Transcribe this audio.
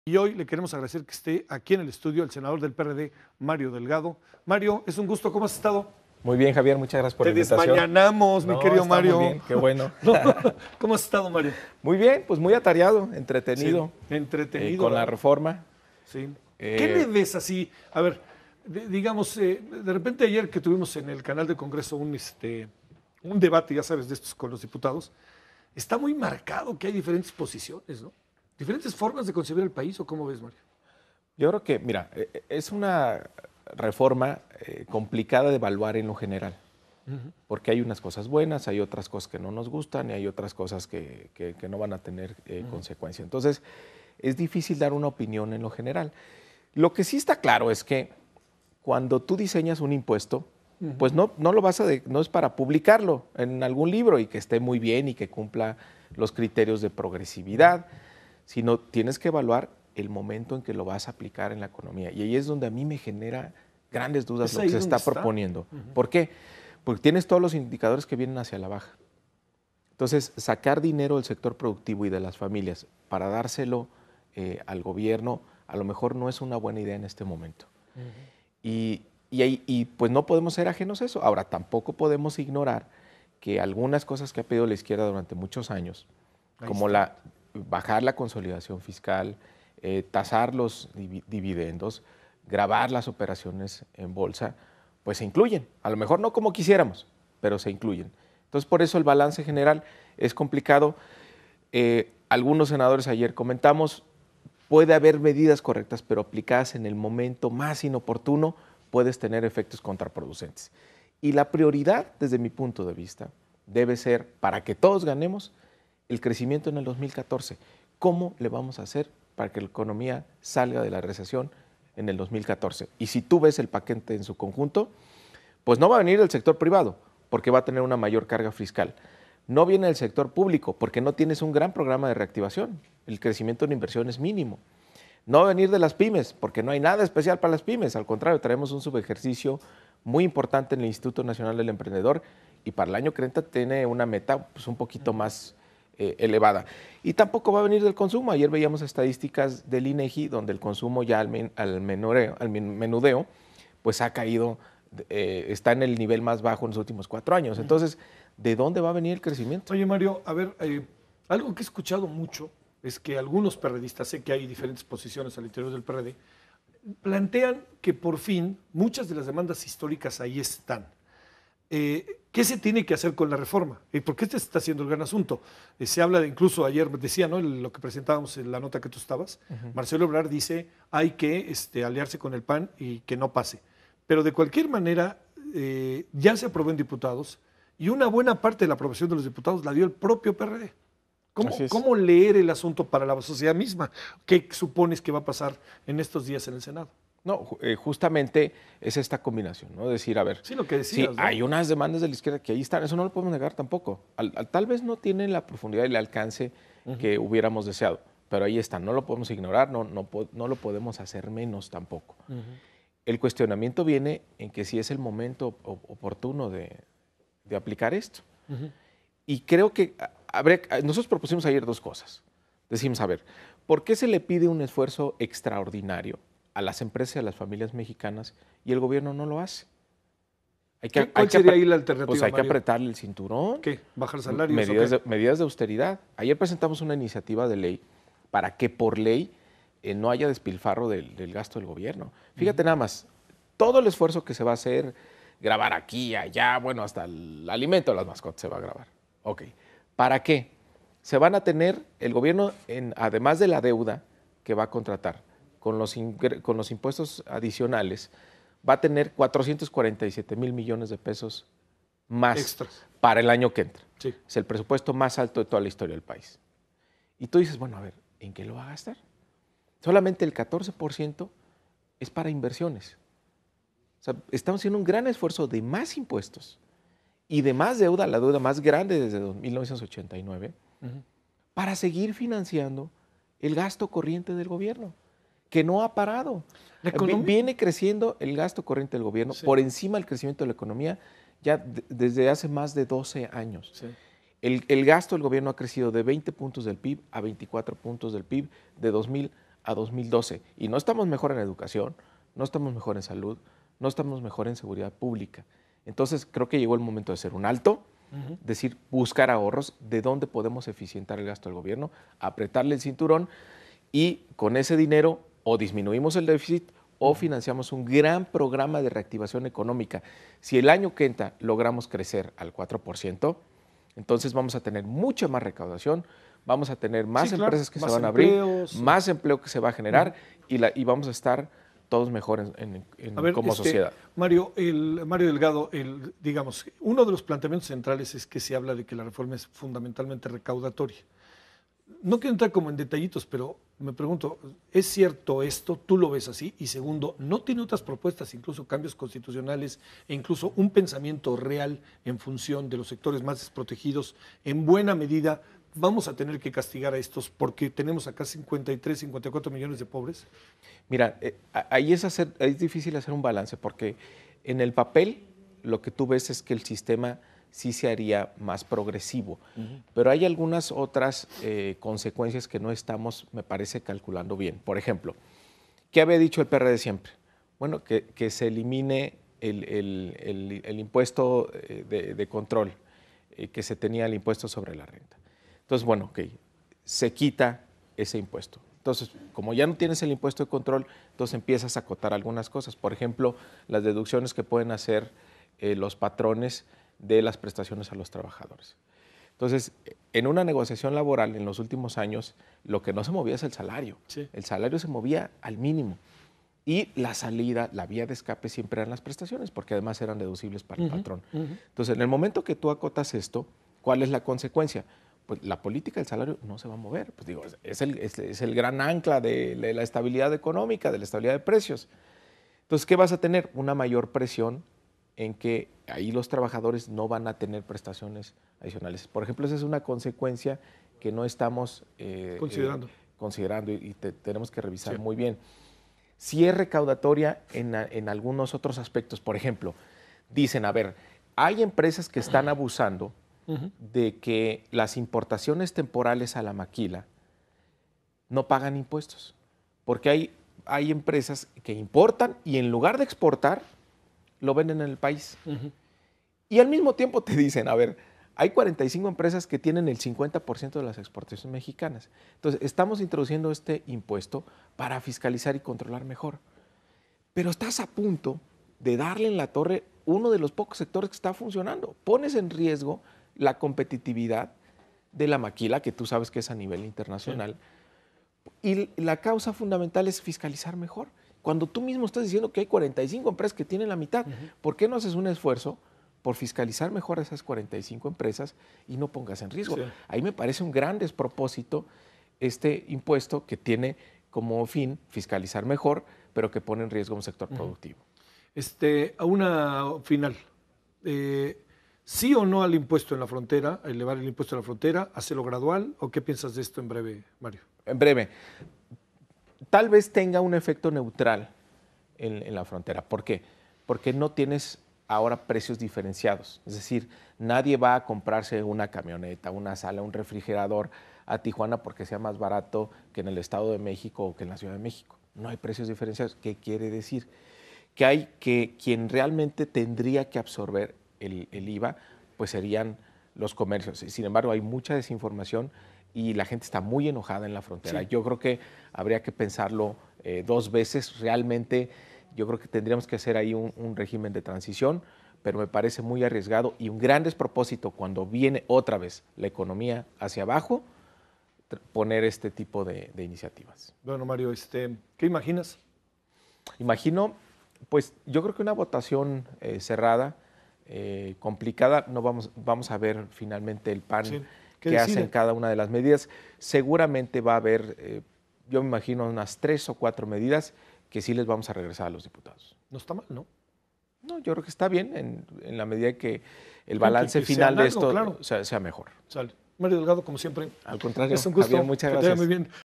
Y hoy le queremos agradecer que esté aquí en el estudio el senador del PRD, Mario Delgado. Mario, es un gusto, ¿cómo has estado? Muy bien, Javier, muchas gracias por Te la invitación. desmañanamos, mi querido está Mario. muy bien, qué bueno. No, ¿cómo has estado, Mario? Muy bien, pues muy atareado, entretenido. Sí, entretenido. Con la reforma. Sí. ¿Qué le ves así? A ver, digamos, de repente ayer que tuvimos en el canal de Congreso un debate, ya sabes, de estos con los diputados, está muy marcado que hay diferentes posiciones, ¿no? Diferentes formas de concebir el país, ¿o cómo ves, Mario? Yo creo que, mira, es una reforma complicada de evaluar en lo general, porque hay unas cosas buenas, hay otras cosas que no nos gustan y hay otras cosas que no van a tener consecuencia. Entonces, es difícil dar una opinión en lo general. Lo que sí está claro es que cuando tú diseñas un impuesto, pues no lo no es para publicarlo en algún libro y que esté muy bien y que cumpla los criterios de progresividad, sino tienes que evaluar el momento en que lo vas a aplicar en la economía. Y ahí es donde a mí me genera grandes dudas lo que se está proponiendo. ¿Por qué? Porque tienes todos los indicadores que vienen hacia la baja. Entonces, sacar dinero del sector productivo y de las familias para dárselo al gobierno, a lo mejor no es una buena idea en este momento. Y pues no podemos ser ajenos a eso. Ahora, tampoco podemos ignorar que algunas cosas que ha pedido la izquierda durante muchos años, como bajar la consolidación fiscal, tasar los dividendos, gravar las operaciones en bolsa, pues se incluyen. A lo mejor no como quisiéramos, pero se incluyen. Entonces, por eso el balance general es complicado. Algunos senadores ayer comentamos, puede haber medidas correctas, pero aplicadas en el momento más inoportuno, puedes tener efectos contraproducentes. Y la prioridad, desde mi punto de vista, debe ser, para que todos ganemos, el crecimiento en el 2014. ¿Cómo le vamos a hacer para que la economía salga de la recesión en el 2014? Y si tú ves el paquete en su conjunto, pues no va a venir del sector privado, porque va a tener una mayor carga fiscal. No viene del sector público, porque no tienes un gran programa de reactivación. El crecimiento en inversión es mínimo. No va a venir de las pymes, porque no hay nada especial para las pymes. Al contrario, traemos un subejercicio muy importante en el Instituto Nacional del Emprendedor y para el año que entra tiene una meta pues, un poquito más elevada. Y tampoco va a venir del consumo. Ayer veíamos estadísticas del INEGI donde el consumo ya al menudeo pues ha caído, está en el nivel más bajo en los últimos 4 años. Entonces, ¿de dónde va a venir el crecimiento? Oye, Mario, a ver, algo que he escuchado mucho es que algunos perredistas, sé que hay diferentes posiciones al interior del PRD, plantean que por fin muchas de las demandas históricas ahí están. ¿Qué se tiene que hacer con la reforma? ¿Por qué este está siendo el gran asunto? Se habla de, incluso ayer decía, ¿no? Lo que presentábamos en la nota que tú estabas, Marcelo Ebrard dice, hay que aliarse con el PAN y que no pase. Pero de cualquier manera, ya se aprobó en diputados y una buena parte de la aprobación de los diputados la dio el propio PRD. ¿Cómo leer el asunto para la sociedad misma? ¿Qué supones que va a pasar en estos días en el Senado? No, justamente es esta combinación, ¿no? Decir, a ver, sí, lo que decías, sí, ¿no? Hay unas demandas de la izquierda que ahí están, eso no lo podemos negar tampoco. Tal vez no tienen la profundidad y el alcance que hubiéramos deseado, pero ahí están, no lo podemos ignorar, no lo podemos hacer menos tampoco. El cuestionamiento viene en que si es el momento oportuno de aplicar esto. Y creo que nosotros propusimos ayer 2 cosas. Decimos, a ver, ¿por qué se le pide un esfuerzo extraordinario a las empresas y a las familias mexicanas y el gobierno no lo hace? ¿Cuál sería ahí la alternativa, Pues hay Mario? que apretarle el cinturón. ¿Qué? ¿Bajar salarios? Medidas de austeridad. Ayer presentamos una iniciativa de ley para que por ley no haya despilfarro del gasto del gobierno. Fíjate nada más, todo el esfuerzo que se va a hacer, grabar aquí, allá, bueno, hasta el alimento de las mascotas se va a grabar. Ok, ¿para qué? Se van a tener, el gobierno, además de la deuda que va a contratar, con los impuestos adicionales, va a tener 447,000 millones de pesos más extras para el año que entra. Sí. Es el presupuesto más alto de toda la historia del país. Y tú dices, bueno, a ver, ¿en qué lo va a gastar? Solamente el 14% es para inversiones. O sea, estamos haciendo un gran esfuerzo de más impuestos y de más deuda, la deuda más grande desde 1989, para seguir financiando el gasto corriente del gobierno, que no ha parado. Viene creciendo el gasto corriente del gobierno por encima del crecimiento de la economía ya desde hace más de 12 años. Sí. El gasto del gobierno ha crecido de 20 puntos del PIB a 24 puntos del PIB de 2000 a 2012 y no estamos mejor en educación, no estamos mejor en salud, no estamos mejor en seguridad pública. Entonces creo que llegó el momento de hacer un alto, decir, buscar ahorros, de dónde podemos eficientar el gasto del gobierno, apretarle el cinturón y con ese dinero o disminuimos el déficit o financiamos un gran programa de reactivación económica. Si el año que entra logramos crecer al 4%, entonces vamos a tener mucha más recaudación, vamos a tener más empresas que se van a abrir, más empleo que se va a generar y vamos a estar todos mejor como sociedad. Mario Delgado, digamos, uno de los planteamientos centrales es que se habla de que la reforma es fundamentalmente recaudatoria. No quiero entrar como en detallitos, pero me pregunto, ¿es cierto esto? ¿Tú lo ves así? Y segundo, ¿no tiene otras propuestas, incluso cambios constitucionales e incluso un pensamiento real en función de los sectores más desprotegidos? En buena medida, ¿vamos a tener que castigar a estos porque tenemos acá 53, 54 millones de pobres? Mira, ahí es difícil hacer un balance porque en el papel lo que tú ves es que el sistema sí se haría más progresivo, pero hay algunas otras consecuencias que no estamos, me parece, calculando bien. Por ejemplo, ¿qué había dicho el PRD siempre? Bueno, que se elimine el impuesto de control, que se tenía el impuesto sobre la renta. Entonces, bueno, ok, se quita ese impuesto. Entonces, como ya no tienes el impuesto de control, entonces empiezas a acotar algunas cosas. Por ejemplo, las deducciones que pueden hacer los patrones de las prestaciones a los trabajadores. Entonces, en una negociación laboral en los últimos años, lo que no se movía es el salario. Sí. El salario se movía al mínimo. Y la salida, la vía de escape siempre eran las prestaciones, porque además eran deducibles para el patrón. Entonces, en el momento que tú acotas esto, ¿cuál es la consecuencia? Pues la política del salario no se va a mover. Pues digo, es el gran ancla de la estabilidad económica, de la estabilidad de precios. Entonces, ¿qué vas a tener? Una mayor presión en que ahí los trabajadores no van a tener prestaciones adicionales. Por ejemplo, esa es una consecuencia que no estamos considerando y tenemos que revisar muy bien. Si es recaudatoria en algunos otros aspectos. Por ejemplo, dicen, a ver, hay empresas que están abusando de que las importaciones temporales a la maquila no pagan impuestos, porque hay empresas que importan y en lugar de exportar, lo venden en el país. Y al mismo tiempo te dicen, a ver, hay 45 empresas que tienen el 50% de las exportaciones mexicanas. Entonces, estamos introduciendo este impuesto para fiscalizar y controlar mejor. Pero estás a punto de darle en la torre uno de los pocos sectores que está funcionando. Pones en riesgo la competitividad de la maquila, que tú sabes que es a nivel internacional. Sí. Y la causa fundamental es fiscalizar mejor. Cuando tú mismo estás diciendo que hay 45 empresas que tienen la mitad, ¿por qué no haces un esfuerzo por fiscalizar mejor a esas 45 empresas y no pongas en riesgo? Sí. Ahí me parece un gran despropósito este impuesto que tiene como fin fiscalizar mejor, pero que pone en riesgo un sector productivo. A una final, ¿sí o no al impuesto en la frontera, a elevar el impuesto en la frontera, hacerlo gradual? ¿O qué piensas de esto en breve, Mario? En breve. Tal vez tenga un efecto neutral en la frontera. ¿Por qué? Porque no tienes ahora precios diferenciados. Es decir, nadie va a comprarse una camioneta, una sala, un refrigerador a Tijuana porque sea más barato que en el Estado de México o que en la Ciudad de México. No hay precios diferenciados. ¿Qué quiere decir? Que quien realmente tendría que absorber el IVA, pues serían los comercios. Sin embargo, hay mucha desinformación y la gente está muy enojada en la frontera. Sí. Yo creo que habría que pensarlo 2 veces. Realmente yo creo que tendríamos que hacer ahí un régimen de transición, pero me parece muy arriesgado y un gran despropósito cuando viene otra vez la economía hacia abajo, poner este tipo de iniciativas. Bueno, Mario, ¿qué imaginas? Imagino, pues yo creo que una votación cerrada, complicada. No vamos a ver finalmente el PAN. Sí. Que hacen cada una de las medidas. Seguramente va a haber, yo me imagino, unas 3 o 4 medidas que sí les vamos a regresar a los diputados. No está mal, ¿no? No, yo creo que está bien en la medida que el balance final de esto sea mejor. Sale. Mario Delgado, como siempre. Al contrario, es un gusto. Javier, muchas gracias. Muy bien.